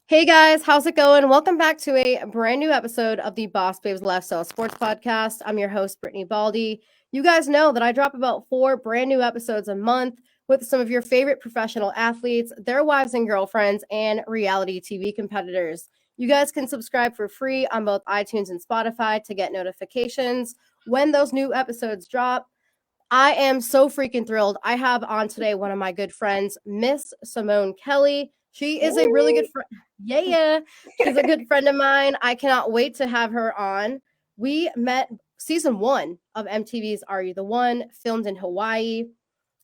Hey guys, how's it going? Welcome back to a brand new episode of the BosBabes Lifestyle Sports Podcast. I'm your host, Brittany Baldi. You guys know that I drop about 4 brand new episodes a month with some of your favorite professional athletes, their wives and girlfriends, and reality TV competitors. You guys can subscribe for free on both iTunes and Spotify to get notifications when those new episodes drop. I am so freaking thrilled. I have on today one of my good friends, Miss Simone Kelly. She is a really good friend. Yeah. She's a good friend of mine. I cannot wait to have her on. We met season 1 of MTV's Are You the One, filmed in Hawaii.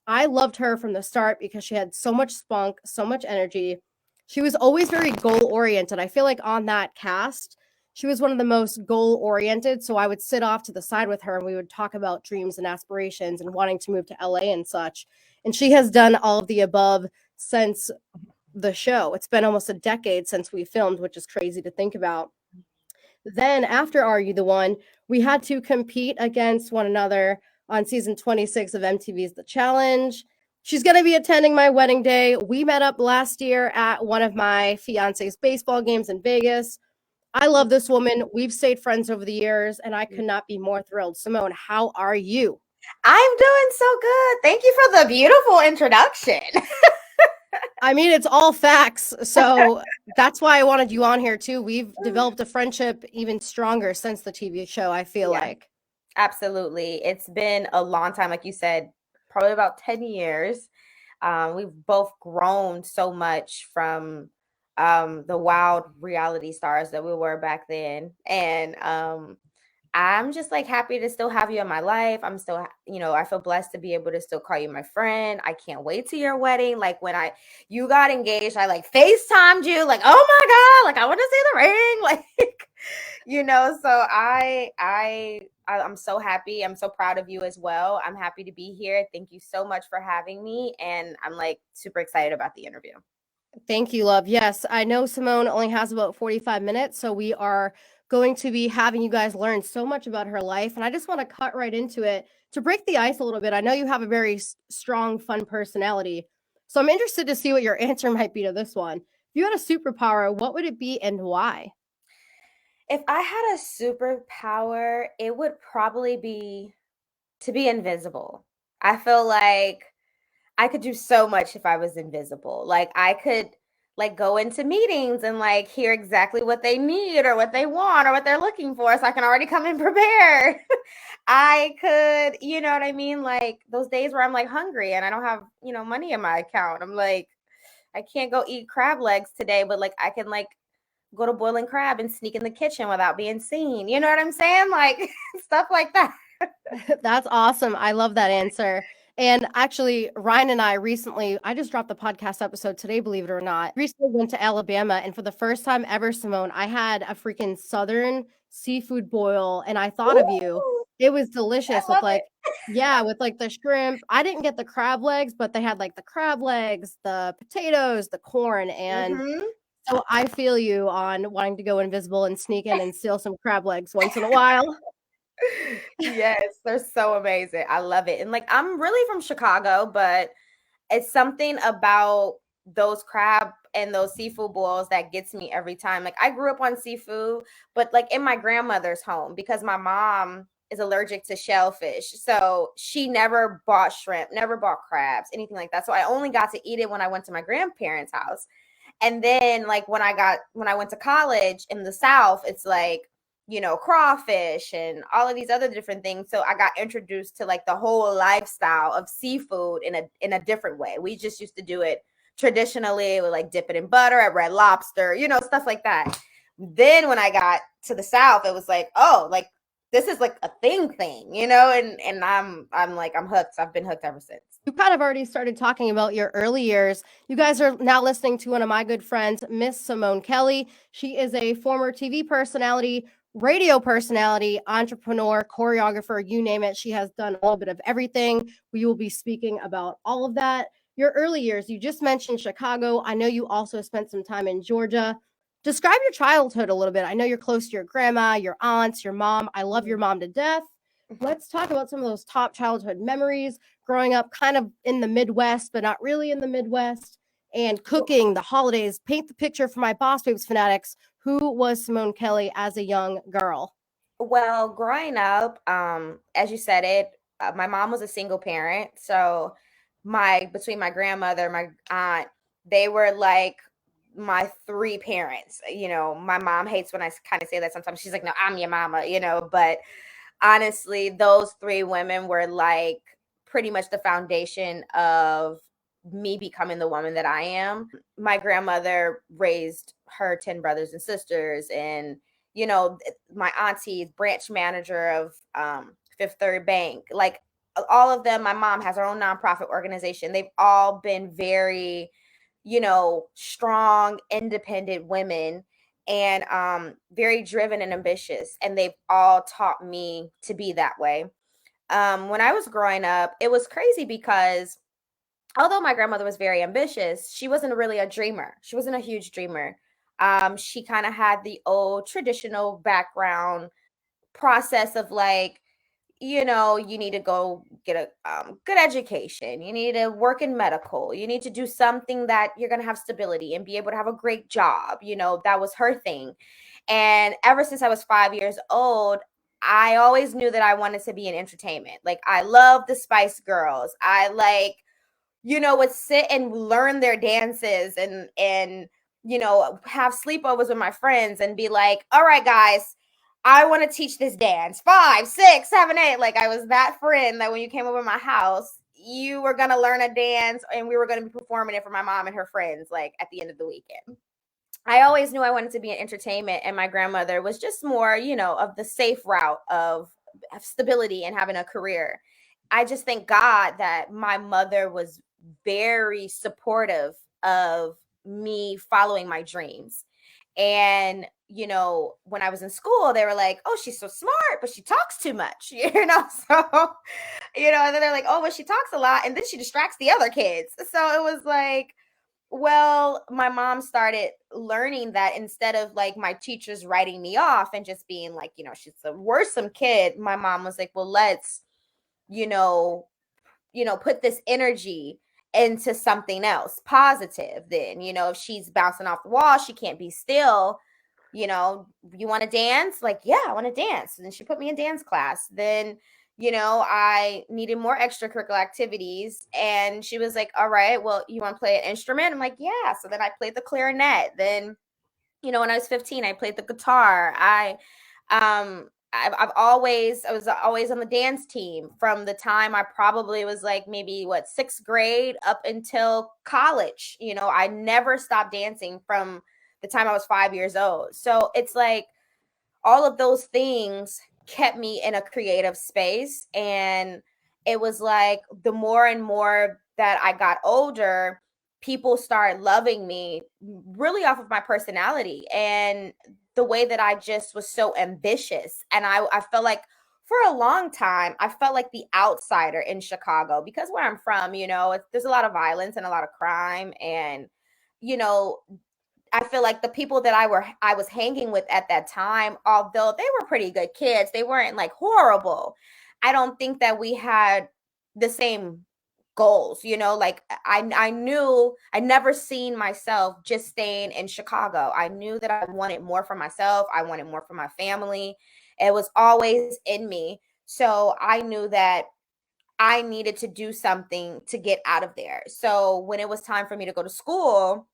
I loved her from the start because she had so much spunk, so much energy. She was always very goal oriented. I feel like on that cast, she was one of the most goal oriented. So I would sit off to the side with her and we would talk about dreams and aspirations and wanting to move to LA and such. And she has done all of the above since the show. It's been almost a decade since we filmed, which is crazy to think about. Then, after Are You the One, we had to compete against one another on season 26 of MTV's The Challenge. She's going to be attending my wedding day. We met up last year at one of my fiance's baseball games in Vegas. I love this woman. We've stayed friends over the years, and I could not be more thrilled. Simone, how are you? I'm doing so good. Thank you for the beautiful introduction. I mean, it's all facts. So that's why I wanted you on here too. We've developed a friendship even stronger since the TV show, I feel Yeah. like. Absolutely. It's been a long time, like you said, probably about 10 years. We've both grown so much from the wild reality stars that we were back then. And I'm just like happy to still have you in my life. I'm still, I feel blessed to be able to still call you my friend. I can't wait to your wedding. Like when you got engaged, I like FaceTimed you, like, oh my God, like I want to see the ring. Like, so I'm so happy. I'm so proud of you as well. I'm happy to be here. Thank you so much for having me. And I'm like super excited about the interview. Thank you, love. Yes, I know Simone only has about 45 minutes, so we are going to be having you guys learn so much about her life. And I just want to cut right into it to break the ice a little bit. I know you have a very strong, fun personality. So I'm interested to see what your answer might be to this one. If you had a superpower, what would it be and why? If I had a superpower, it would probably be to be invisible. I feel like I could do so much if I was invisible. Like I could like go into meetings and like hear exactly what they need or what they want or what they're looking for so I can already come in prepared. I could, you know what I mean? Like those days where I'm like hungry and I don't have, money in my account. I'm like I can't go eat crab legs today, but like I can like go to Boiling Crab and sneak in the kitchen without being seen. You know what I'm saying? Like stuff like that. That's awesome. I love that answer. And actually, Ryan and I just dropped the podcast episode today, believe it or not. Recently went to Alabama, and for the first time ever, Simone, I had a freaking Southern seafood boil, and I thought of you. Ooh, It was I delicious with love like, it. yeah, with like the shrimp. I didn't get the crab legs, but they had like the crab legs, the potatoes, the corn. And Mm-hmm. so I feel you on wanting to go invisible and sneak in and steal some crab legs once in a while. Yes, they're so amazing. I love it. And like I'm really from Chicago, but it's something about those crab and those seafood boils that gets me every time. Like I grew up on seafood, but like in my grandmother's home because my mom is allergic to shellfish. So she never bought shrimp, never bought crabs, anything like that. So I only got to eat it when I went to my grandparents' house. And then like when I went to college in the South, it's like, crawfish and all of these other different things. So I got introduced to like the whole lifestyle of seafood in a different way. We just used to do it traditionally with like dip it in butter at Red Lobster, stuff like that. Then when I got to the South, it was like, oh, like this is like a thing, and I'm like I'm hooked. I've been hooked ever since. You kind of already started talking about your early years. You guys are now listening to one of my good friends, Miss Simone Kelly. She is a former TV personality, radio personality, entrepreneur, choreographer, you name it. She has done a little bit of everything. We will be speaking about all of that. Your early years, you just mentioned Chicago. I know you also spent some time in Georgia. Describe your childhood a little bit. I know you're close to your grandma, your aunts, your mom. I love your mom to death. Let's talk about some of those top childhood memories growing up kind of in the Midwest, but not really in the Midwest. and cooking, the holidays. Paint the picture for my Boss Babes fanatics. Who was Simone Kelly as a young girl? Well, growing up, as you said it, my mom was a single parent, so my between my grandmother, my aunt, they were like my three parents. You know, my mom hates when I kind of say that sometimes. She's like, "No, I'm your mama," you know, but honestly, those three women were like pretty much the foundation of me becoming the woman that I am. My grandmother raised her 10 brothers and sisters, and you know, my auntie's branch manager of Fifth Third Bank. Like all of them, my mom has her own nonprofit organization. They've all been very, you know, strong, independent women, and very driven and ambitious, and they've all taught me to be that way. When I was growing up, it was crazy because although my grandmother was very ambitious, she wasn't really a dreamer. She wasn't a huge dreamer. She kind of had the old traditional background process of like, you know, you need to go get a good education. You need to work in medical. You need to do something that you're going to have stability and be able to have a great job. You know, that was her thing. And ever since I was 5 years old, I always knew that I wanted to be in entertainment. Like, I love the Spice Girls. I like, you know, would sit and learn their dances and you know, have sleepovers with my friends and be like, all right, guys, I want to teach this dance. 5, 6, 7, 8. Like, I was that friend that when you came over to my house, you were gonna learn a dance and we were gonna be performing it for my mom and her friends, like at the end of the weekend. I always knew I wanted to be in entertainment, and my grandmother was just more, you know, of the safe route of stability and having a career. I just thank God that my mother was very supportive of me following my dreams. And, you know, when I was in school, they were like, oh, she's so smart, but she talks too much, you know? So, you know, and then they're like, oh, well, she talks a lot and then she distracts the other kids. So it was like, well, my mom started learning that instead of like my teachers writing me off and just being like, you know, she's a worrisome kid, my mom was like, well, let's, you know, put this energy into something else positive. Then, you know, if she's bouncing off the wall, she can't be still. You know, you want to dance? Like, yeah, I want to dance. And then she put me in dance class. Then, you know, I needed more extracurricular activities. And she was like, all right, well, you want to play an instrument? I'm like, yeah. So then I played the clarinet. Then, you know, when I was 15, I played the guitar. I was always on the dance team from the time I probably was like maybe what, sixth grade up until college. You know, I never stopped dancing from the time I was 5 years old. So it's like all of those things kept me in a creative space. And it was like the more and more that I got older, people started loving me really off of my personality and the way that I just was so ambitious. And I felt like for a long time, I felt like the outsider in Chicago because where I'm from, you know, there's a lot of violence and a lot of crime. And, you know, I feel like the people that I was hanging with at that time, although they were pretty good kids, they weren't like horrible. I don't think that we had the same goals, you know, like I knew I never seen myself just staying in Chicago. I knew that I wanted more for myself. I wanted more for my family. It was always in me. So I knew that I needed to do something to get out of there. So when it was time for me to go to school,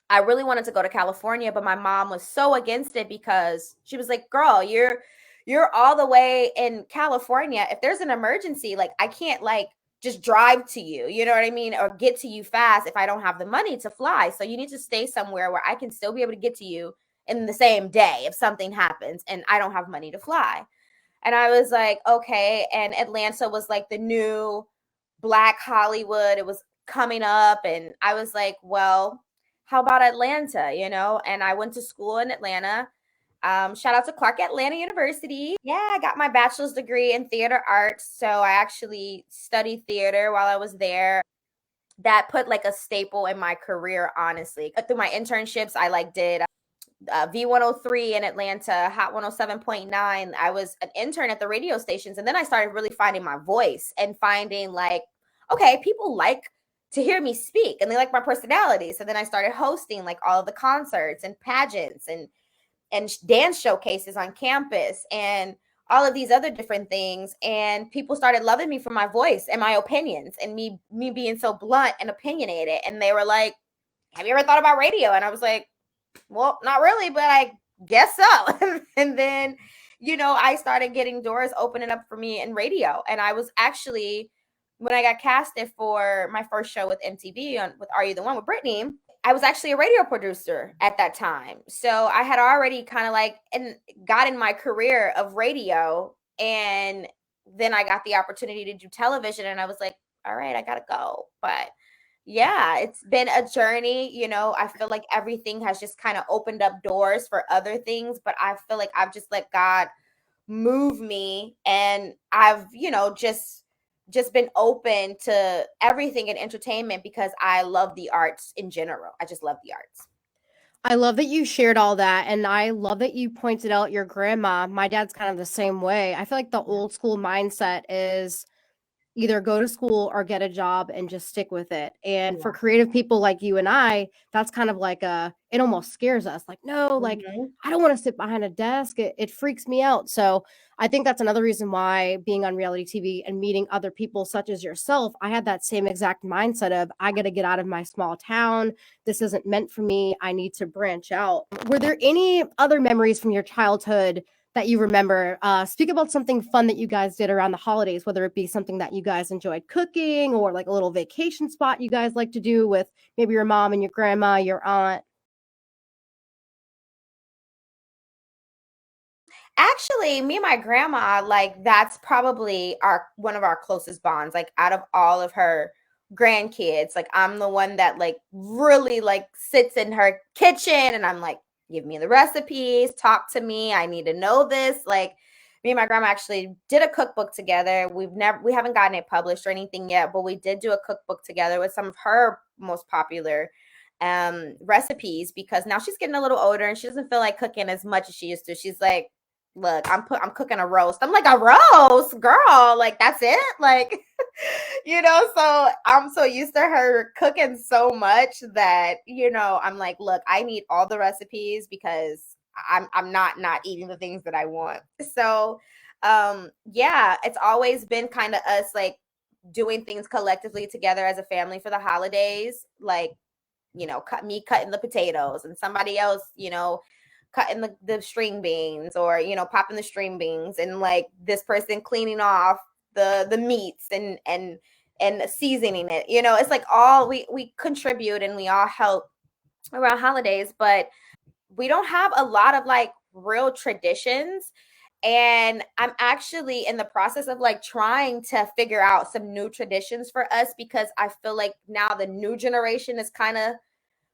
I really wanted to go to California, but my mom was so against it because she was like, "Girl, you're all the way in California. If there's an emergency, like I can't like just drive to you, you know what I mean, or get to you fast if I don't have the money to fly. So you need to stay somewhere where I can still be able to get to you in the same day if something happens and I don't have money to fly." And I was like, "Okay." And Atlanta was like the new Black Hollywood. It was coming up and I was like, "Well, how about Atlanta, you know?" And I went to school in Atlanta. Shout out to Clark Atlanta University. Yeah, I got my bachelor's degree in theater arts. So I actually studied theater while I was there. That put like a staple in my career, honestly. Through my internships, I like did V103 in Atlanta, Hot 107.9. I was an intern at the radio stations. And then I started really finding my voice and finding like, okay, people like to hear me speak, and they like my personality. So then I started hosting like all of the concerts and pageants and dance showcases on campus and all of these other different things, and people started loving me for my voice and my opinions and me being so blunt and opinionated. And they were like, have you ever thought about radio? And I was like, well, not really, but I guess so. And then, I started getting doors opening up for me in radio. And I was actually, when I got casted for my first show with MTV with Are You the One with Brittany, I was actually a radio producer at that time. So I had already kind of like got in my career of radio. And then I got the opportunity to do television, and I was like, all right, I gotta go. But yeah, it's been a journey. I feel like everything has just kind of opened up doors for other things, but I feel like I've just let God move me, and I've, just been open to everything in entertainment because I love the arts in general. I just love the arts. I love that you shared all that, and I love that you pointed out your grandma. My dad's kind of the same way. I feel like the old school mindset is either go to school or get a job and just stick with it. And Yeah. for creative people like you and I, that's kind of like it almost scares us. Like, no, like Mhm. I don't want to sit behind a desk. It freaks me out. So I think that's another reason why being on reality TV and meeting other people such as yourself, I had that same exact mindset of I got to get out of my small town. This isn't meant for me. I need to branch out. Were there any other memories from your childhood that you remember? Speak about something fun that you guys did around the holidays, whether it be something that you guys enjoyed cooking or like a little vacation spot you guys like to do with maybe your mom and your grandma, your aunt. Actually, me and my grandma, like that's probably our one of our closest bonds. Like out of all of her grandkids, like I'm the one that like really like sits in her kitchen, and I'm like, give me the recipes, talk to me. I need to know this. Like me and my grandma actually did a cookbook together. We haven't gotten it published or anything yet, but we did do a cookbook together with some of her most popular recipes, because now she's getting a little older and she doesn't feel like cooking as much as she used to. She's like, look, I'm cooking a roast. I'm like, a roast, girl, like that's it, like so I'm so used to her cooking so much that I'm like, look, I need all the recipes because I'm not eating the things that I want. So yeah, it's always been kind of us like doing things collectively together as a family for the holidays, like me cutting the potatoes and somebody else cutting the string beans, or popping the string beans, and like this person cleaning off the meats and seasoning it. It's like all we contribute and we all help around holidays, but we don't have a lot of like real traditions. And I'm actually in the process of like trying to figure out some new traditions for us, because I feel like now the new generation is kind of,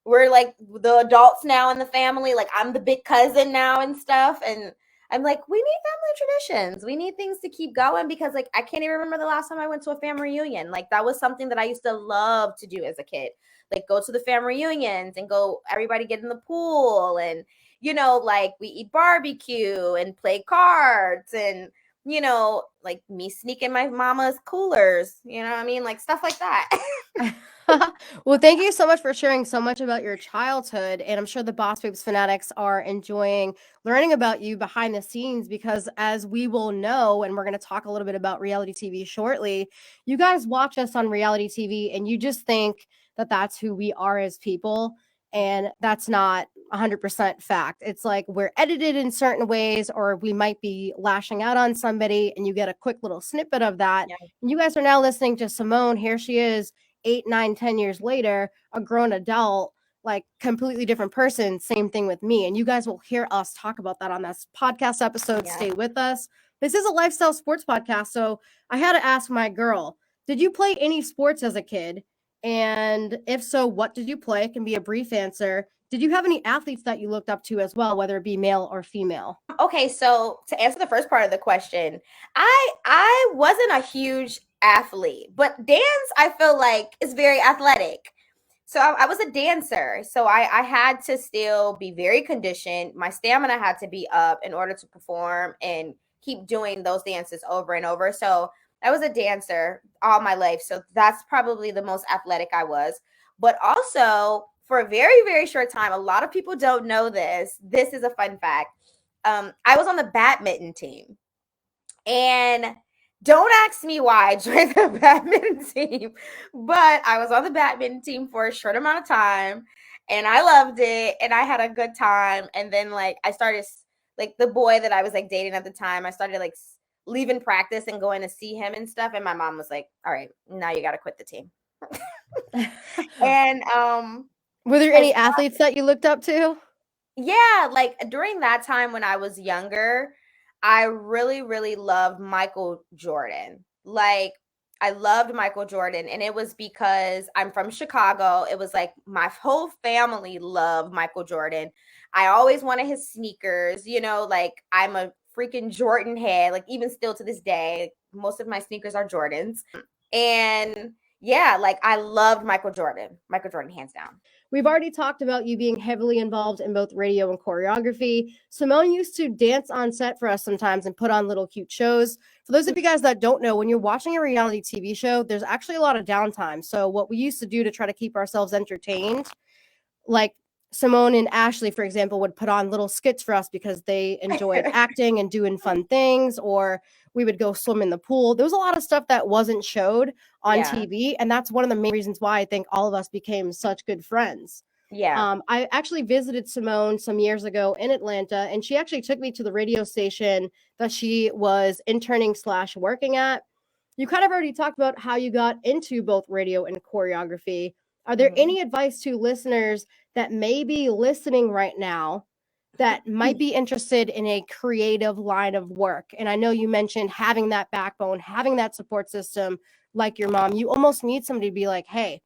we're like the adults now in the family. Like I'm the big cousin now and stuff. And I'm like, we need family traditions. We need things to keep going, because like I can't even remember the last time I went to a family reunion. Like that was something that I used to love to do as a kid. Like go to the family reunions and go everybody get in the pool, and like we eat barbecue and play cards, and like me sneaking my mama's coolers, you know what I mean? Like stuff like that. Well, thank you so much for sharing so much about your childhood. And I'm sure the Boss Babes fanatics are enjoying learning about you behind the scenes because, as we will know, and we're going to talk a little bit about reality TV shortly, you guys watch us on reality TV and you just think that that's who we are as people. And that's not 100% fact. It's like we're edited in certain ways, or we might be lashing out on somebody, and you get a quick little snippet of that. Yeah. And you guys are now listening to Simone. Here she is 8, 9, 10 years later, a grown adult, like completely different person. Same thing with me. And you guys will hear us talk about that on this podcast episode. Yeah. Stay with us. This is a lifestyle sports podcast. So I had to ask my girl, did you play any sports as a kid? And if so, what did you play? It can be a brief answer. Did you have any athletes that you looked up to as well, whether it be male or female? Okay, so to answer the first part of the question, I wasn't a huge athlete, but dance I feel like is very athletic. So I was a dancer. So I had to still be very conditioned. My stamina had to be up in order to perform and keep doing those dances over and over. So I was a dancer all my life. So that's probably the most athletic I was. But also, for a very, very short time, a lot of people don't know this. This is a fun fact. I was on the badminton team. And don't ask me why I joined the badminton team, but I was on the badminton team for a short amount of time and I loved it and I had a good time. And then like I started like the boy that I was like dating at the time, I started like leaving practice and going to see him and stuff. And my mom was like, all right, now you got to quit the team. And Were there any athletes that you looked up to? yeah, like during that time when I was younger, I really, really loved Michael Jordan. Like, I loved Michael Jordan, and it was because I'm from Chicago. It was like my whole family loved Michael Jordan. I always wanted his sneakers, you know, like I'm a freaking Jordan head, like even still to this day, most of my sneakers are Jordans. And yeah, like I loved Michael Jordan. Michael Jordan, hands down. We've already talked about you being heavily involved in both radio and choreography. Simone used to dance on set for us sometimes and put on little cute shows. For those of you guys that don't know, when you're watching a reality TV show, there's actually a lot of downtime. So, what we used to do to try to keep ourselves entertained, like Simone and Ashley, for example, would put on little skits for us because they enjoyed acting and doing fun things, or we would go swim in the pool. There was a lot of stuff that wasn't showed on Yeah. TV. And that's one of the main reasons why I think all of us became such good friends. Yeah. I actually visited Simone some years ago in Atlanta, and she actually took me to the radio station that she was interning / working at. You kind of already talked about how you got into both radio and choreography. Are there Mhm. any advice to listeners that may be listening right now that might be interested in a creative line of work? And I know you mentioned having that backbone, having that support system like your mom. You almost need somebody to be like, hey,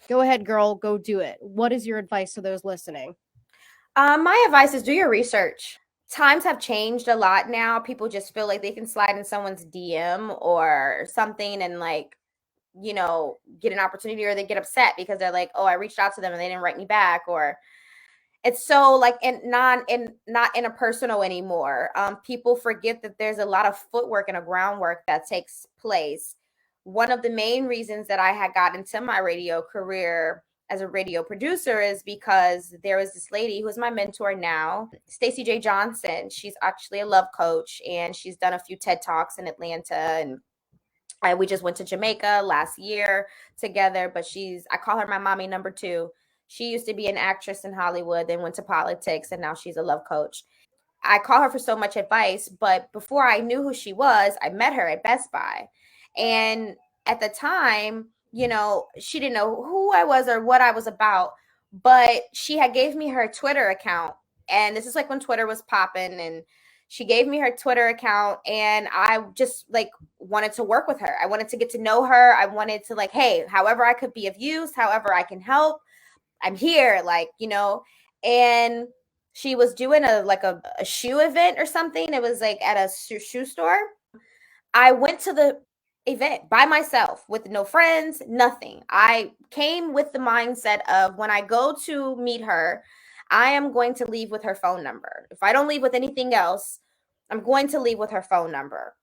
go ahead, girl, go do it. What is your advice to those listening? My advice is do your research. Times have changed a lot now. People just feel like they can slide in someone's DM or something and like, you know, get an opportunity, or they get upset because they're like, "Oh, I reached out to them and they didn't write me back," or it's so like not interpersonal anymore. People forget that there's a lot of footwork and a groundwork that takes place. One of the main reasons that I had got into my radio career as a radio producer is because there was this lady who's my mentor now, Stacey J. Johnson. She's actually a love coach and she's done a few TED Talks in Atlanta, and we just went to Jamaica last year together, but I call her my mommy number two. She used to be an actress in Hollywood, then went to politics, and now she's a love coach. I call her for so much advice, but before I knew who she was, I met her at Best Buy. And at the time, you know, she didn't know who I was or what I was about, but she had gave me her Twitter account. And this is like when Twitter was popping, and she gave me her Twitter account, and I just like wanted to work with her. I wanted to get to know her. I wanted to like, hey, however I could be of use, however I can help, I'm here, like, you know. And she was doing a shoe event or something. It was like at a shoe store. I went to the event by myself with no friends, nothing. I came with the mindset of when I go to meet her, I am going to leave with her phone number. If I don't leave with anything else, I'm going to leave with her phone number.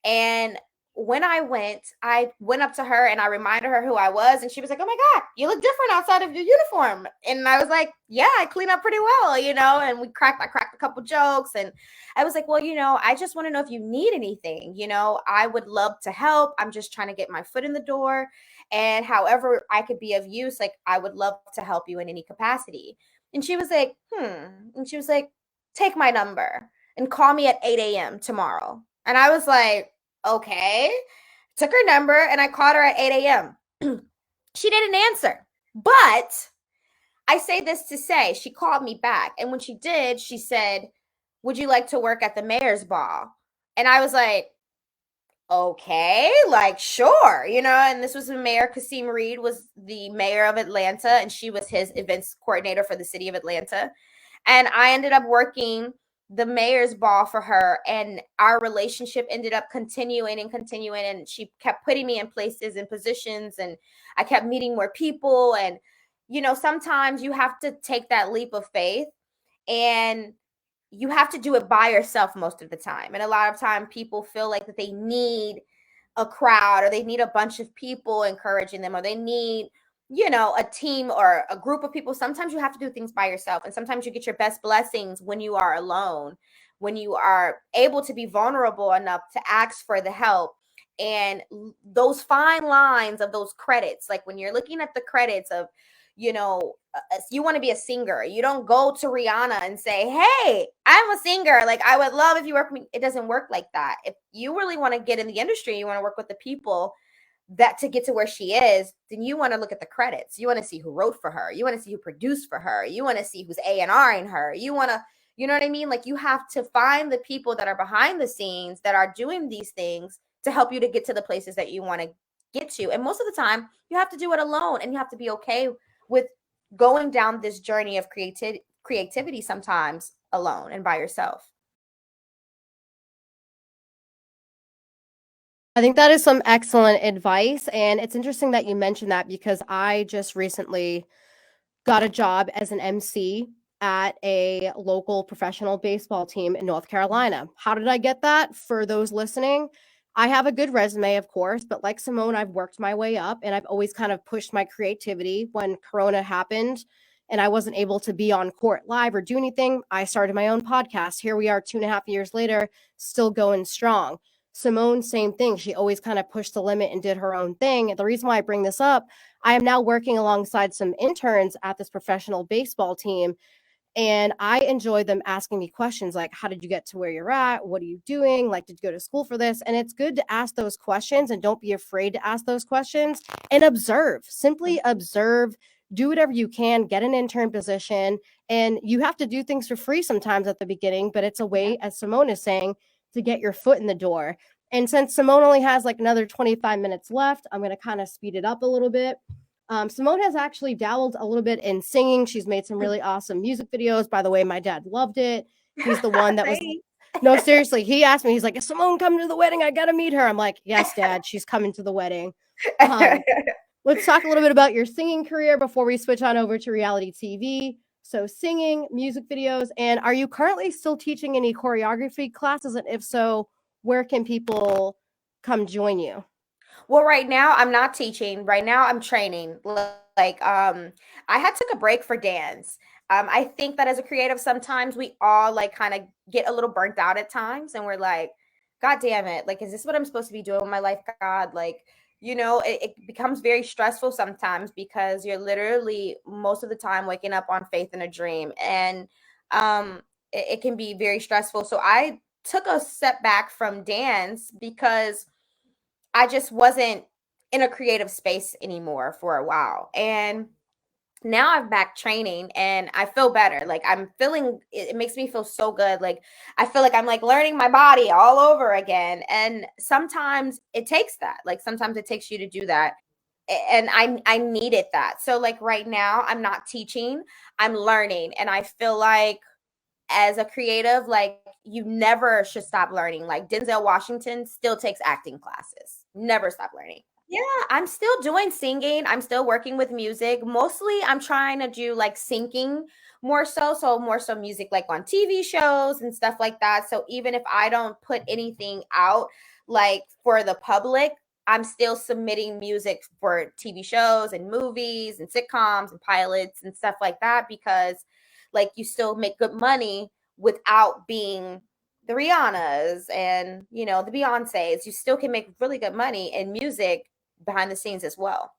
And when I went up to her and I reminded her who I was, and she was like, "Oh my God, you look different outside of your uniform." And I was like, "Yeah, I clean up pretty well, you know." And I cracked a couple jokes, and I was like, "Well, you know, I just want to know if you need anything. You know, I would love to help. I'm just trying to get my foot in the door, and however I could be of use, like I would love to help you in any capacity." And she was like, and she was like, "Take my number and call me at 8 a.m. tomorrow." And I was like, okay. Took her number and I called her at 8 a.m. She didn't answer. But I say this to say she called me back. And when she did, she said, "Would you like to work at the mayor's ball?" And I was like, okay, like sure, you know. And this was when Mayor Kasim Reed was the mayor of Atlanta, and she was his events coordinator for the city of Atlanta. And I ended up working the mayor's ball for her, and our relationship ended up continuing and continuing, and she kept putting me in places and positions, and I kept meeting more people. And you know, sometimes you have to take that leap of faith, and you have to do it by yourself most of the time. And a lot of time people feel like that they need a crowd, or they need a bunch of people encouraging them, or they need, a team or a group of people. Sometimes you have to do things by yourself, and sometimes you get your best blessings when you are alone, when you are able to be vulnerable enough to ask for the help. And those fine lines of those credits, like when you're looking at the credits of, you want to be a singer, you don't go to Rihanna and say, hey, I'm a singer, like I would love if you work with me. It doesn't work like that. If you really want to get in the industry, you want to work with the people that to get to where she is, then you want to look at the credits. You want to see who wrote for her, you want to see who produced for her, you want to see who's A&Ring her, you want to, you know what I mean? Like, you have to find the people that are behind the scenes that are doing these things to help you to get to the places that you want to get to. And most of the time you have to do it alone, and you have to be okay with going down this journey of creativity sometimes alone and by yourself. I think that is some excellent advice. And it's interesting that you mentioned that, because I just recently got a job as an MC at a local professional baseball team in North Carolina. How did I get that? For those listening, I have a good resume, of course, but like Simone, I've worked my way up, and I've always kind of pushed my creativity. When Corona happened and I wasn't able to be on court live or do anything, I started my own podcast. Here we are 2.5 years later, still going strong. Simone, same thing. She always kind of pushed the limit and did her own thing. The reason why I bring this up, I am now working alongside some interns at this professional baseball team, and I enjoy them asking me questions like, how did you get to where you're at? What are you doing? Like, did you go to school for this? And it's good to ask those questions, and don't be afraid to ask those questions, and observe. Simply observe, do whatever you can, get an intern position. And you have to do things for free sometimes at the beginning, but it's a way, as Simone is saying, to get your foot in the door. And since Simone only has like another 25 minutes left, I'm going to kind of speed it up a little bit. Simone has actually dabbled a little bit in singing. She's made some really awesome music videos. By the way, my dad loved it. He's the one that was, no, seriously. He asked me, he's like, is Simone coming to the wedding? I got to meet her. I'm like, yes, Dad, she's coming to the wedding. Let's talk a little bit about your singing career before we switch on over to reality TV. So, singing, music videos, and are you currently still teaching any choreography classes? And if so, where can people come join you? Well, right now I'm not teaching. Right now I'm training. I had took a break for dance. I think that as a creative, sometimes we all like kind of get a little burnt out at times, and we're like, God damn it. Like, is this what I'm supposed to be doing with my life? God, like, it becomes very stressful sometimes, because you're literally most of the time waking up on faith in a dream. And it can be very stressful. So I took a step back from dance because I just wasn't in a creative space anymore for a while. And now I'm back training, and I feel better. Like, I'm feeling, it makes me feel so good. Like, I feel like I'm like learning my body all over again. And sometimes it takes that. Like, sometimes it takes you to do that. And I needed that. So like right now I'm not teaching, I'm learning. And I feel like as a creative, like, you never should stop learning. Like, Denzel Washington still takes acting classes. Never stop learning. Yeah, I'm still doing singing. I'm still working with music. Mostly I'm trying to do like syncing more so. So more so music like on TV shows and stuff like that. So even if I don't put anything out like for the public, I'm still submitting music for TV shows and movies and sitcoms and pilots and stuff like that, because like you still make good money without being the Rihannas and, the Beyoncés. You still can make really good money in music behind the scenes as well.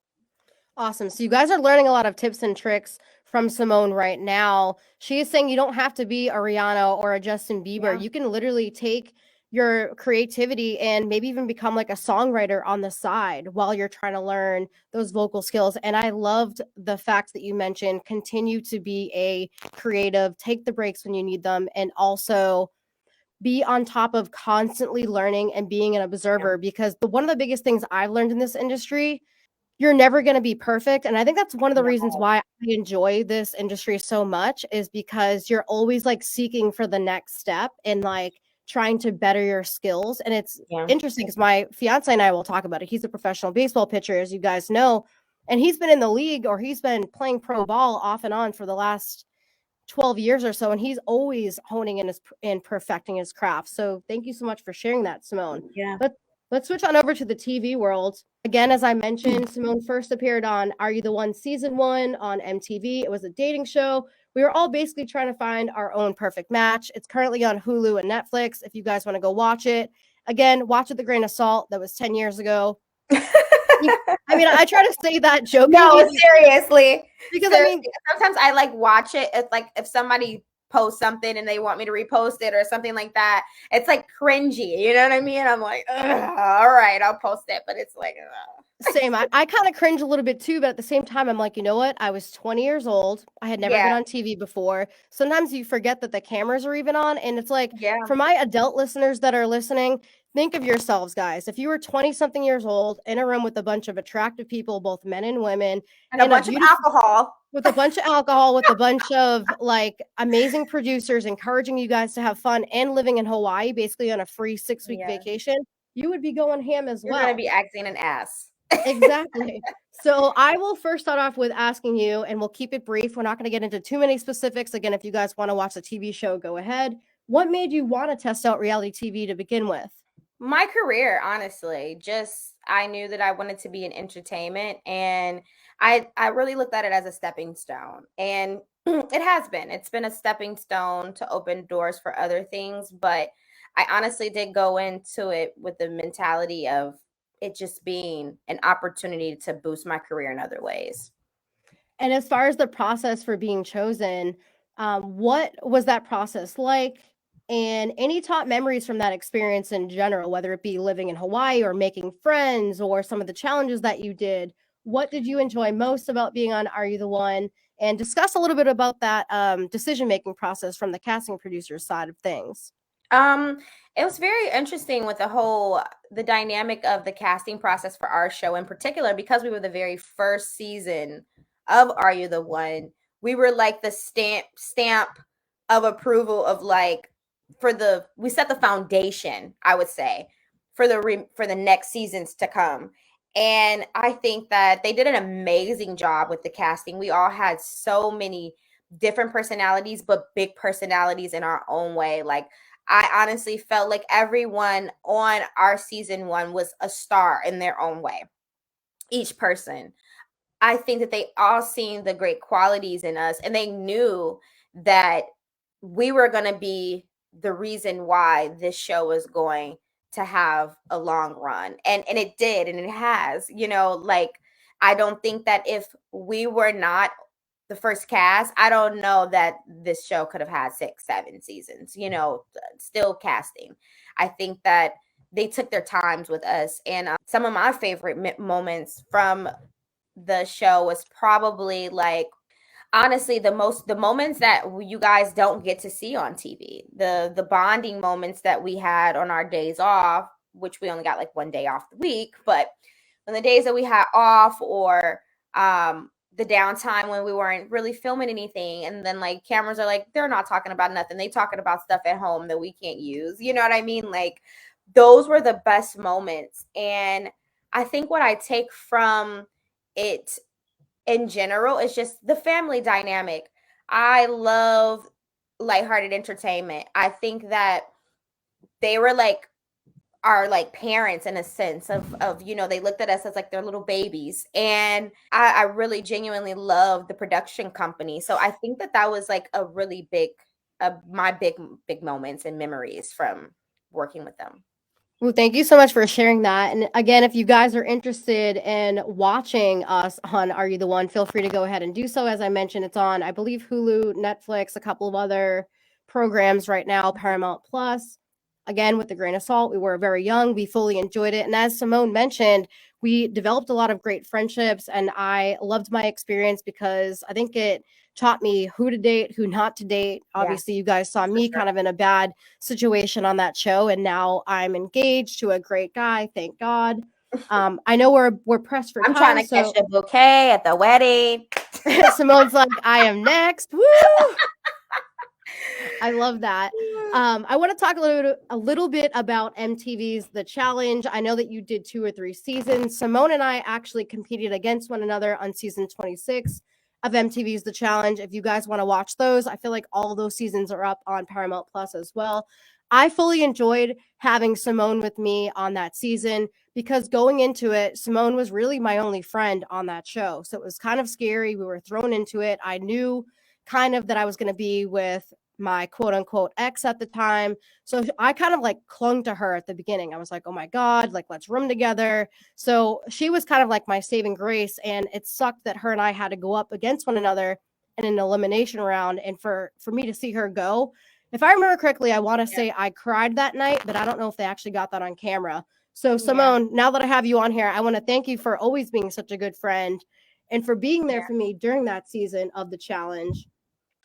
Awesome. So you guys are learning a lot of tips and tricks from Simone right now. She is saying you don't have to be a Rihanna or a Justin Bieber. Yeah. You can literally take your creativity and maybe even become like a songwriter on the side while you're trying to learn those vocal skills. And I loved the fact that you mentioned continue to be a creative, take the breaks when you need them, and also be on top of constantly learning and being an observer, because one of the biggest things I've learned in this industry, you're never going to be perfect. And I think that's one of the reasons why I enjoy this industry so much, is because you're always like seeking for the next step and like trying to better your skills. And it's interesting because my fiance and I will talk about it. He's a professional baseball pitcher, as you guys know, and he's been in the league, or he's been playing pro ball off and on for the last 12 years or so, and he's always honing in and perfecting his craft. So thank you so much for sharing that, Simone. Yeah. But Let's switch on over to the TV world. Again, as I mentioned, Simone first appeared on Are You the One Season 1 on MTV. It was a dating show. We were all basically trying to find our own perfect match. It's currently on Hulu and Netflix if you guys want to go watch it. Again, watch with a grain of salt. That was 10 years ago. I mean, I try to say that jokingly. No, seriously. Because seriously. I mean, sometimes I like watch it. It's like if somebody posts something and they want me to repost it or something like that, it's like cringy. You know what I mean? I'm like, all right, I'll post it, but it's like, same. I kind of cringe a little bit too, but at the same time, I'm like, you know what? I was 20 years old. I had never been on TV before. Sometimes you forget that the cameras are even on. And it's like, for my adult listeners that are listening, think of yourselves, guys. If you were 20 something years old in a room with a bunch of attractive people, both men and women, and a bunch of alcohol. With a bunch of alcohol, with a bunch of like amazing producers encouraging you guys to have fun and living in Hawaii, basically on a free 6-week vacation, you would be going ham as well. You're going to be acting an ass. Exactly. So I will first start off with asking you, and we'll keep it brief. We're not going to get into too many specifics. Again, if you guys want to watch the TV show, go ahead. What made you want to test out reality TV to begin with? My career, honestly, just I knew that I wanted to be in entertainment, and I really looked at it as a stepping stone, and it has been. It's been a stepping stone to open doors for other things, but I honestly did go into it with the mentality of it just being an opportunity to boost my career in other ways. And as far as the process for being chosen, what was that process like? And any top memories from that experience in general, whether it be living in Hawaii or making friends or some of the challenges that you did, what did you enjoy most about being on Are You the One? And discuss a little bit about that decision-making process from the casting producer's side of things. It was very interesting with the dynamic of the casting process for our show in particular, because we were the very first season of Are You the One. We were like the stamp of approval of like we set the foundation, I would say, for the next seasons to come. And I think that they did an amazing job with the casting. We all had so many different personalities, but big personalities in our own way. Like, I honestly felt like everyone on our season 1 was a star in their own way. Each person. I think that they all seen the great qualities in us, and they knew that we were going to be the reason why this show was going to have a long run. And it did, and it has, like, I don't think that if we were not the first cast, I don't know that this show could have had 6, 7 seasons, still casting. I think that they took their times with us. And some of my favorite moments from the show was probably like, honestly, the moments that you guys don't get to see on TV, the bonding moments that we had on our days off, which we only got like 1 day off the week, but on the days that we had off, or the downtime when we weren't really filming anything, and then like cameras are like, they're not talking about nothing, they talking about stuff at home that we can't use, you know what I mean? Like, those were the best moments. And I think what I take from it in general is just the family dynamic. I love lighthearted entertainment. I think that they were like our like parents in a sense of they looked at us as like their little babies. And I really genuinely love the production company. So I think that was like a really big my big moments and memories from working with them. Well, thank you so much for sharing that. And again, if you guys are interested in watching us on Are You the One, feel free to go ahead and do so. As I mentioned, it's on, I believe, Hulu, Netflix, a couple of other programs right now, Paramount Plus. Again, with a grain of salt, we were very young. We fully enjoyed it. And as Simone mentioned, we developed a lot of great friendships. And I loved my experience because I think it taught me who to date, who not to date. Obviously, you guys saw me kind of in a bad situation on that show, and now I'm engaged to a great guy. Thank God. I know we're pressed for time. I'm trying to catch a bouquet at the wedding. Simone's like, I am next. Woo! I love that. I want to talk a little bit about MTV's The Challenge. I know that you did 2 or 3 seasons. Simone and I actually competed against one another on season 26 of MTV's The Challenge. If you guys want to watch those, I feel like all those seasons are up on Paramount Plus as well. I fully enjoyed having Simone with me on that season because going into it, Simone was really my only friend on that show. So it was kind of scary. We were thrown into it. I knew kind of that I was going to be with my quote unquote ex at the time. So I kind of like clung to her at the beginning. I was like, oh my God, like let's room together. So she was kind of like my saving grace. And it sucked that her and I had to go up against one another in an elimination round. And for me to see her go, if I remember correctly, I want to say I cried that night, but I don't know if they actually got that on camera. So, Yeah. Simone, now that I have you on here, I want to thank you for always being such a good friend and for being there Yeah. for me during that season of the challenge.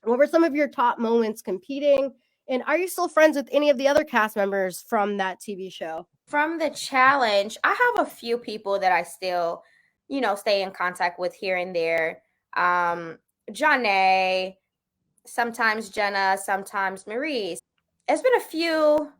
What were some of your top moments competing? And are you still friends with any of the other cast members from that TV show? From the challenge, I have a few people that I still, stay in contact with here and there. Janae, sometimes Jenna, sometimes Maurice. It's been a few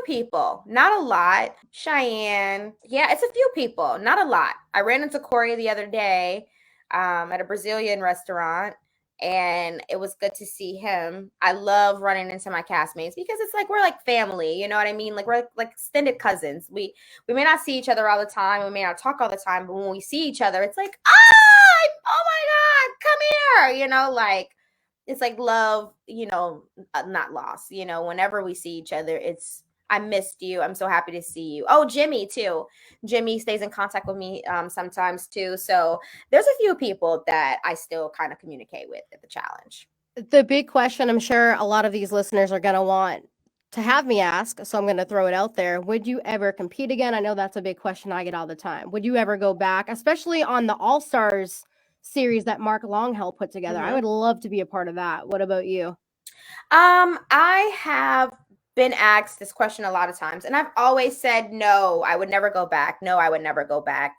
people, not a lot. Cheyenne, yeah, it's a few people, not a lot. I ran into Corey the other day at a Brazilian restaurant, and it was good to see him. I love running into my castmates because it's like we're like family, you know what I mean? Like we're like extended cousins. We may not see each other all the time, we may not talk all the time, but when we see each other, it's like, oh my God, come here, like it's like love, not lost. Whenever we see each other, it's I missed you. I'm so happy to see you. Oh, Jimmy too. Jimmy stays in contact with me sometimes too. So there's a few people that I still kind of communicate with at the challenge. The big question I'm sure a lot of these listeners are going to want to have me ask, so I'm going to throw it out there. Would you ever compete again? I know that's a big question I get all the time. Would you ever go back, especially on the All Stars series that Mark Longhill put together? I Mm-hmm. would love to be a part of that. What about you? I have been asked this question a lot of times, and I've always said no, I would never go back. No, I would never go back.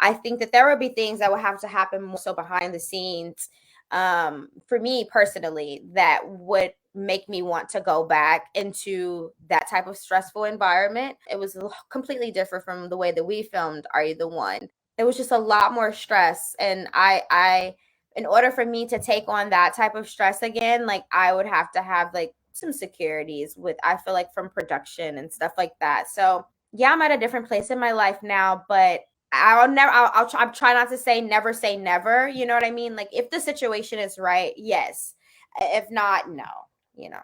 I think that there would be things that would have to happen more so behind the scenes, for me personally, that would make me want to go back into that type of stressful environment. It was completely different from the way that we filmed Are You the One? It was just a lot more stress, and I in order for me to take on that type of stress again, like I would have to have like some securities with, I feel like, from production and stuff like that. So yeah, I'm at a different place in my life now, but I'll try not to say never. You know what I mean? Like if the situation is right, yes. If not, no, you know.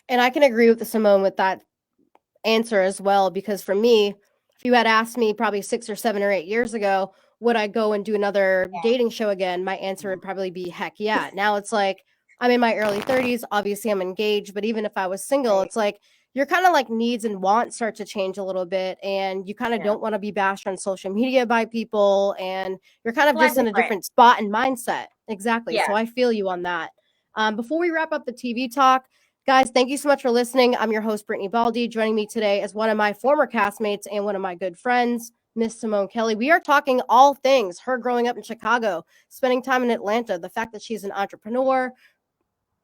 And I can agree with Simone with that answer as well, because for me, if you had asked me probably 6 or 7 or 8 years ago, would I go and do another dating show again? My answer would probably be heck yeah. Now it's like I'm in my early 30s. Obviously, I'm engaged, but even if I was single, Right. it's like your kind of like needs and wants start to change a little bit, and you kind of Yeah. don't want to be bashed on social media by people, and you're kind A of lot just in a different. different spot and mindset. Exactly. Yeah. So I feel you on that. Before we wrap up the TV talk, guys, thank you so much for listening. I'm your host, Brittany Baldi. Joining me today is one of my former castmates and one of my good friends, Miss Simone Kelly. We are talking all things her growing up in Chicago, spending time in Atlanta, the fact that she's an entrepreneur,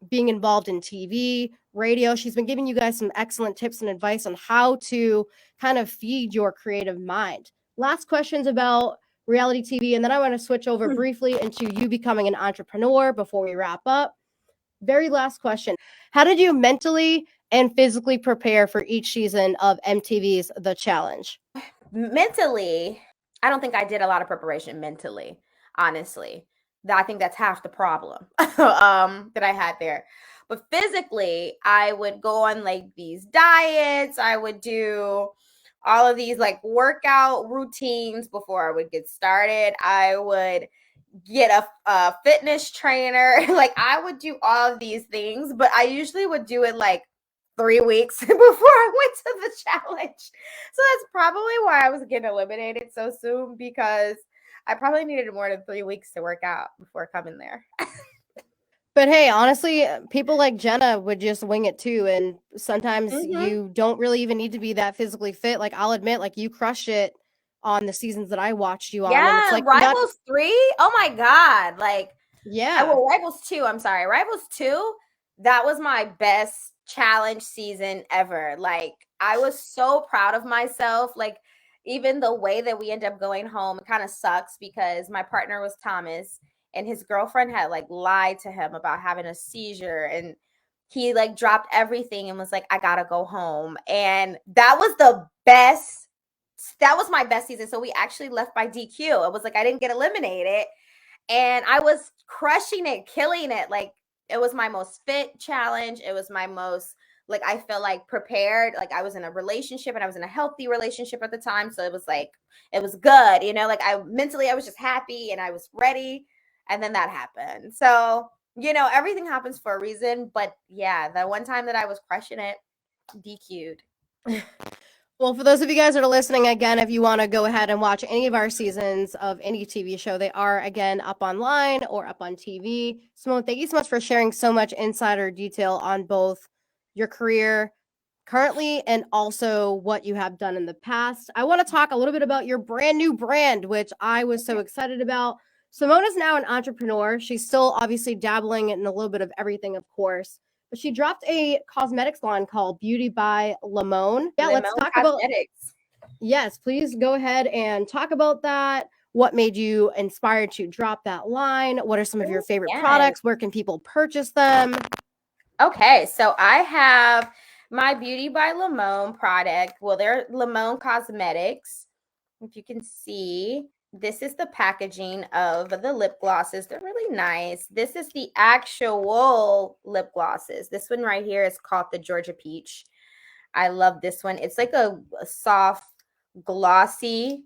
being involved in TV, radio. She's been giving you guys some excellent tips and advice on how to kind of feed your creative mind. Last questions about reality TV, and then I want to switch over briefly into you becoming an entrepreneur before we wrap up. Very last question. How did you mentally and physically prepare for each season of MTV's The Challenge? Mentally, I don't think I did a lot of preparation mentally, honestly. I think that's half the problem that I had there. But physically, I would go on like these diets. I would do all of these like workout routines before I would get started. I would get a fitness trainer. Like I would do all of these things, but I usually would do it like 3 weeks before I went to the challenge. So that's probably why I was getting eliminated so soon, because I probably needed more than 3 weeks to work out before coming there. But hey, honestly, people like Jenna would just wing it too. And sometimes Mm-hmm. you don't really even need to be that physically fit. Like, I'll admit, like, you crush it on the seasons that I watched you on. And it's Yeah, like, not, Rivals 3. Oh my God. Like yeah. Rivals 2, I'm sorry. Rivals 2, that was my best challenge season ever. Like I was so proud of myself. Like even the way that we ended up going home, it kind of sucks because my partner was Thomas and his girlfriend had like lied to him about having a seizure, and he like dropped everything and was like, I gotta go home. And that was the best. That was my best season. So we actually left by DQ. It was like I didn't get eliminated. And I was crushing it, killing it. Like it was my most fit challenge. It was my most like I felt like prepared. Like I was in a relationship and I was in a healthy relationship at the time. So it was like it was good, you know, like I mentally I was just happy and I was ready. And then that happened. So, you know, everything happens for a reason. But yeah, the one time that I was crushing it, DQ'd. Well, for those of you guys that are listening, again, if you want to go ahead and watch any of our seasons of any TV show, they are, again, up online or up on TV. Simone, thank you so much for sharing so much insider detail on both your career currently and also what you have done in the past. I want to talk a little bit about your brand new brand, which I was so excited about. Simone is now an entrepreneur. She's still obviously dabbling in a little bit of everything, of course. But she dropped a cosmetics line called Beauty by Limone. Yeah, let's Limone talk about. Cosmetics. Yes, please go ahead and talk about that. What made you inspired to drop that line? What are some of your favorite Yes. products? Where can people purchase them? Okay, so I have my Beauty by Limone product. Well, they're Limone Cosmetics. If you can see, this is the packaging of the lip glosses. They're really nice. This is the actual lip glosses. This one right here is called the Georgia Peach. I love this one. It's like a soft, glossy,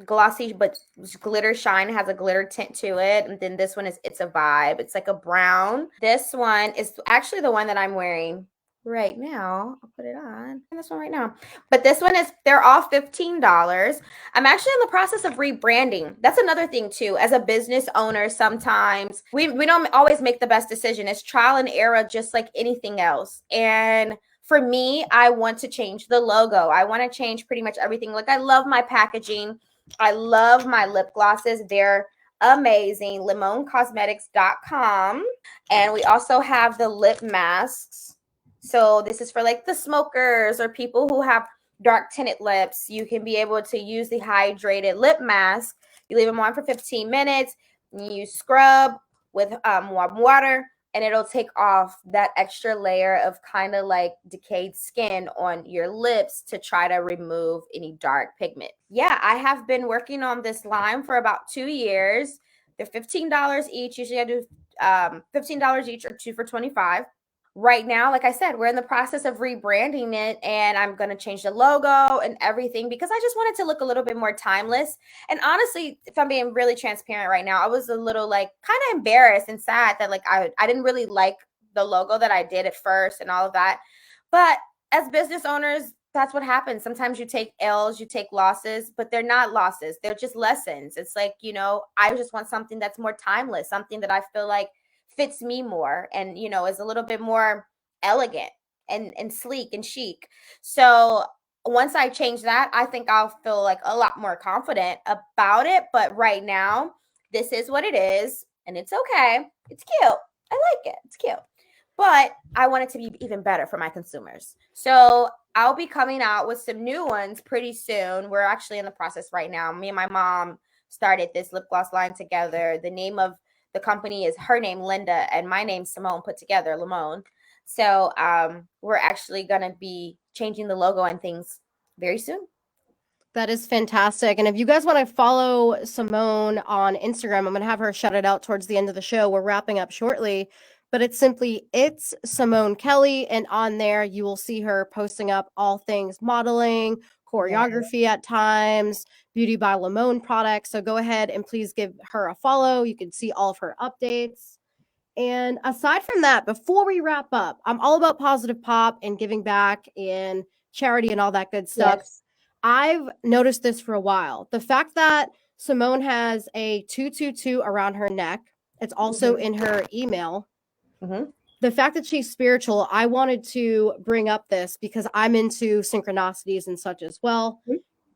glossy but glitter shine. It has a glitter tint to it. And then this one is It's a Vibe. It's like a brown. This one is actually the one that I'm wearing right now. I'll put it on. And this one right now. But this one is, they're all $15. I'm actually in the process of rebranding. That's another thing too. As a business owner, sometimes we don't always make the best decision. It's trial and error, just like anything else. And for me, I want to change the logo. I want to change pretty much everything. Like I love my packaging. I love my lip glosses. They're amazing. LimoneCosmetics.com. And we also have the lip masks. So this is for like the smokers or people who have dark tinted lips. You can be able to use the hydrated lip mask. You leave them on for 15 minutes. You scrub with warm water, and it'll take off that extra layer of kind of like decayed skin on your lips to try to remove any dark pigment. Yeah, I have been working on this line for about 2 years. They're $15 each. Usually I do $15 each or 2 for $25. Right now, like I said, we're in the process of rebranding it, and I'm going to change the logo and everything because I just wanted to look a little bit more timeless. And honestly, if I'm being really transparent right now, I was a little like kind of embarrassed and sad that like I didn't really like the logo that I did at first and all of that. But as business owners, that's what happens. Sometimes you take L's, you take losses, but they're not losses. They're just lessons. It's like, you know, I just want something that's more timeless, something that I feel like fits me more and, you know, is a little bit more elegant and sleek and chic. So once I change that, I think I'll feel like a lot more confident about it. But right now, this is what it is, and it's okay. It's cute. I like it. It's cute. But I want it to be even better for my consumers. So I'll be coming out with some new ones pretty soon. We're actually in the process right now. Me and my mom started this lip gloss line together. The name of the company is her name, Linda, and my name, Simone, put together, Limone. So we're actually going to be changing the logo and things very soon. That is fantastic. And if you guys want to follow Simone on Instagram, I'm going to have her shout it out towards the end of the show. We're wrapping up shortly, but it's simply It's Simone Kelly. And on there, you will see her posting up all things modeling, choreography at times, Beauty by Limone products. So go ahead and please give her a follow. You can see all of her updates. And aside from that, before we wrap up, I'm all about positive pop and giving back and charity and all that good stuff. Yes. I've noticed this for a while. The fact that Simone has a 222 around her neck, it's also in her email. The fact that she's spiritual, I wanted to bring up this because I'm into synchronicities and such as well.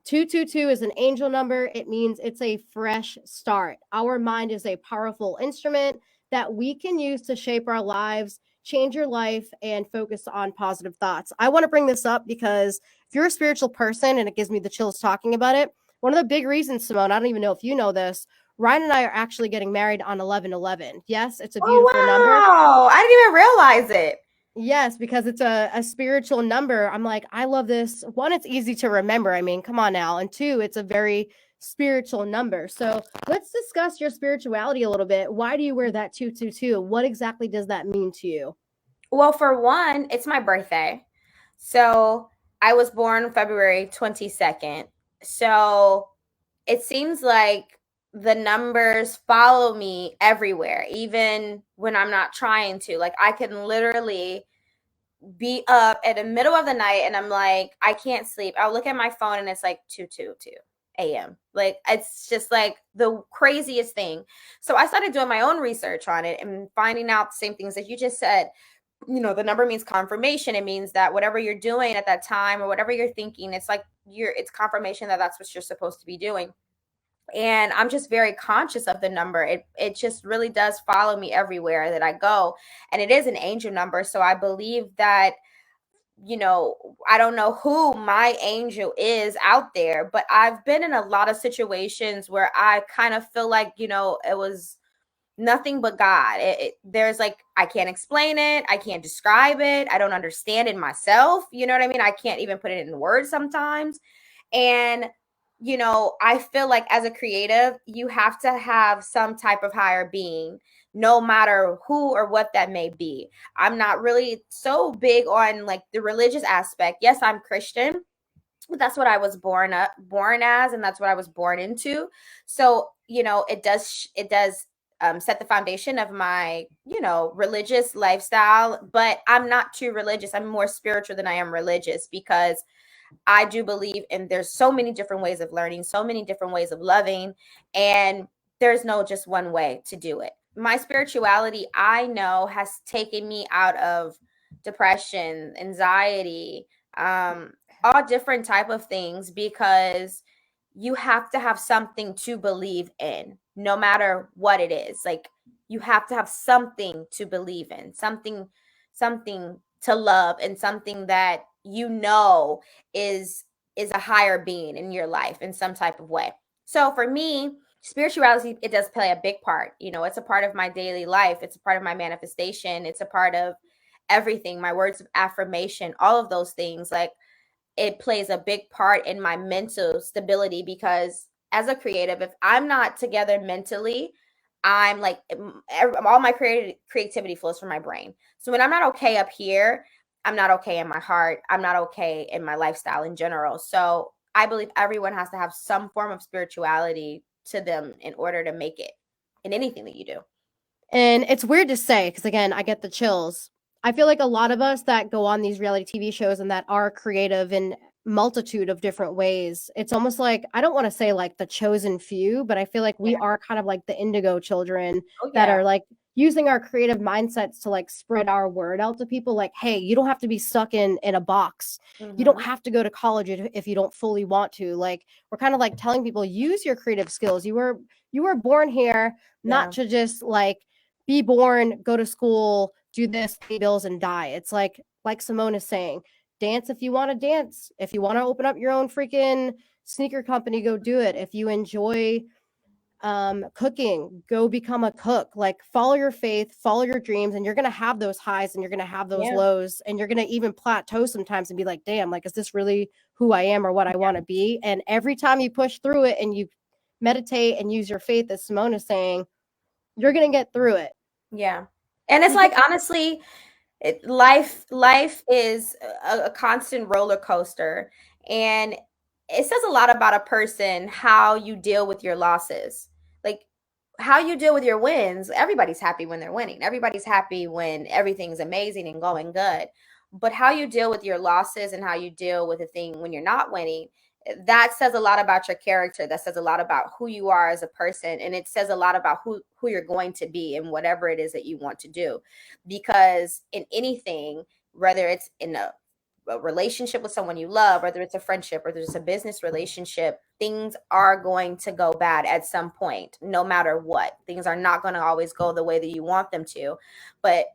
222 is an angel number. It means it's a fresh start. Our mind is a powerful instrument that we can use to shape our lives, change your life, and focus on positive thoughts. I want to bring this up because if you're a spiritual person, and it gives me the chills talking about it, one of the big reasons, Simone, I don't even know if you know this, Ryan and I are actually getting married on 11/11. Yes, it's a beautiful number. Oh, wow. I didn't even realize it. Yes, because it's a spiritual number. I'm like, I love this. One, it's easy to remember. I mean, come on now. And two, it's a very spiritual number. So let's discuss your spirituality a little bit. Why do you wear that 222? What exactly does that mean to you? Well, for one, it's my birthday. So I was born February 22nd. So it seems like the numbers follow me everywhere, even when I'm not trying to. Like I can literally be up at the middle of the night and I'm like, I can't sleep. I'll look at my phone and it's like 2:22 a.m. Like it's just like the craziest thing. So I started doing my own research on it and finding out the same things that you just said. The number means confirmation. It means that whatever you're doing at that time or whatever you're thinking, it's like it's confirmation that that's what you're supposed to be doing. And I'm just very conscious of the number. It just really does follow me everywhere that I go. And it is an angel number. So I believe that, I don't know who my angel is out there, but I've been in a lot of situations where I kind of feel like, it was nothing but God. There's like, I can't explain it. I can't describe it. I don't understand it myself. You know what I mean? I can't even put it in words sometimes. And, I feel like as a creative, you have to have some type of higher being, no matter who or what that may be. I'm not really so big on like the religious aspect. Yes, I'm Christian. That's what I was born as, and that's what I was born into. So, it does set the foundation of my, religious lifestyle, but I'm not too religious. I'm more spiritual than I am religious because I do believe in there's so many different ways of learning, so many different ways of loving, and there's no just one way to do it. My spirituality, I know, has taken me out of depression, anxiety, all different type of things because you have to have something to believe in no matter what it is. Like you have to have something to believe in, something to love, and something that is a higher being in your life in some type of way. So for me, spirituality, it does play a big part. It's a part of my daily life. It's a part of my manifestation. It's a part of everything, my words of affirmation, all of those things. Like it plays a big part in my mental stability because as a creative, if I'm not together mentally, I'm like all my creativity flows from my brain. So when I'm not okay up here, I'm not okay in my heart. I'm not okay in my lifestyle in general. So I believe everyone has to have some form of spirituality to them in order to make it in anything that you do. And it's weird to say because, again, I get the chills. I feel like a lot of us that go on these reality TV shows and that are creative in multitude of different ways, it's almost like I don't want to say like the chosen few, but I feel like we Yeah. are kind of like the indigo children Oh that yeah. are like using our creative mindsets to like spread our word out to people. Like, hey, you don't have to be stuck in a box. You don't have to go to college if you don't fully want to. Like, we're kind of like telling people use your creative skills. You were born here not Yeah. to just like be born, go to school, do this, pay bills, and die. It's like Simone is saying, dance if you want to dance. If you want to open up your own freaking sneaker company, go do it. If you enjoy cooking, go become a cook. Like follow your faith, follow your dreams, and you're gonna have those highs and you're gonna have those Yeah. lows, and you're gonna even plateau sometimes and be like, damn, like is this really who I am or what I want to be? And every time you push through it and you meditate and use your faith, as Simone is saying, you're gonna get through it. Yeah. And it's Because like honestly, life is a constant roller coaster, and it says a lot about a person how you deal with your losses. Like how you deal with your wins. Everybody's happy when they're winning. Everybody's happy when everything's amazing and going good. But how you deal with your losses and how you deal with a thing when you're not winning, that says a lot about your character. That says a lot about who you are as a person, and it says a lot about who you're going to be and whatever it is that you want to do. Because in anything, whether it's in a relationship with someone you love, whether it's a friendship or there's a business relationship, things are going to go bad at some point, no matter what. Things are not going to always go the way that you want them to, but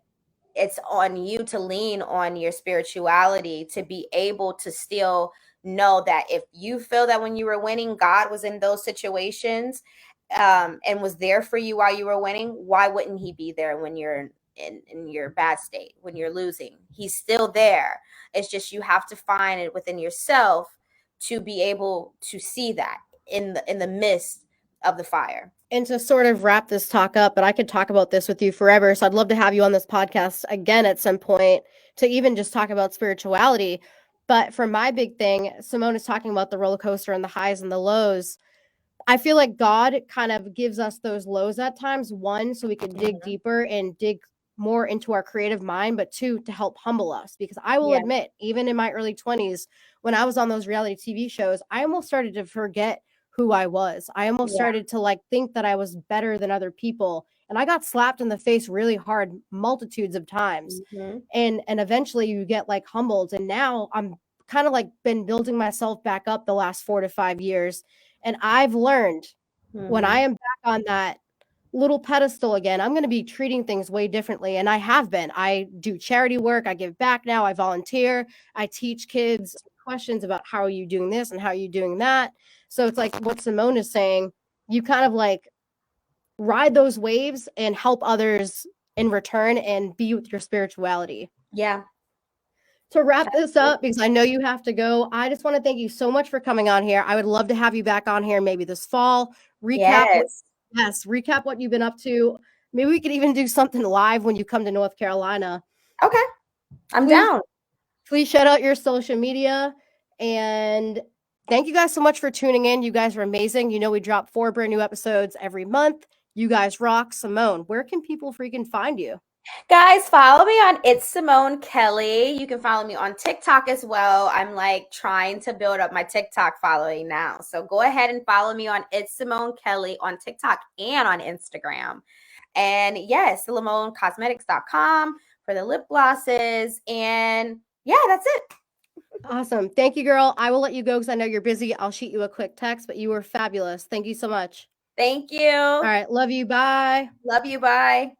it's on you to lean on your spirituality to be able to still know that if you feel that when you were winning, God was in those situations, and was there for you while you were winning, why wouldn't he be there when you're in your bad state, when you're losing? He's still there. It's just you have to find it within yourself to be able to see that in the midst of the fire. And to sort of wrap this talk up, but I could talk about this with you forever. So I'd love to have you on this podcast again at some point to even just talk about spirituality. But for my big thing, Simone is talking about the roller coaster and the highs and the lows. I feel like God kind of gives us those lows at times. One, so we can dig deeper and dig more into our creative mind, but two, to help humble us. Because I will admit, even in my early 20s, when I was on those reality TV shows, I almost started to forget who I was. I almost started to like think that I was better than other people. And I got slapped in the face really hard multitudes of times. And eventually you get like humbled. And now I'm kind of like been building myself back up the last 4 to 5 years. And I've learned when I am back on that little pedestal again, I'm going to be treating things way differently. And I have been. I do charity work. I give back now. I volunteer. I teach kids questions about how are you doing this and how are you doing that. So it's like what Simone is saying. You kind of like ride those waves and help others in return and be with your spirituality. Yeah. To wrap this up, because I know you have to go, I just want to thank you so much for coming on here. I would love to have you back on here maybe this fall. Recap what you've been up to. Maybe we could even do something live when you come to North Carolina. Okay. I'm down. Please shout out your social media. And thank you guys so much for tuning in. You guys are amazing. You know, we drop 4 brand new episodes every month. You guys rock. Simone, where can people freaking find you? Guys, follow me on It's Simone Kelly. You can follow me on TikTok as well. I'm like trying to build up my TikTok following now. So go ahead and follow me on It's Simone Kelly on TikTok and on Instagram. And yes, SimoneCosmetics.com for the lip glosses. And yeah, that's it. Awesome. Thank you, girl. I will let you go because I know you're busy. I'll shoot you a quick text, but you were fabulous. Thank you so much. Thank you. All right. Love you. Bye. Love you. Bye.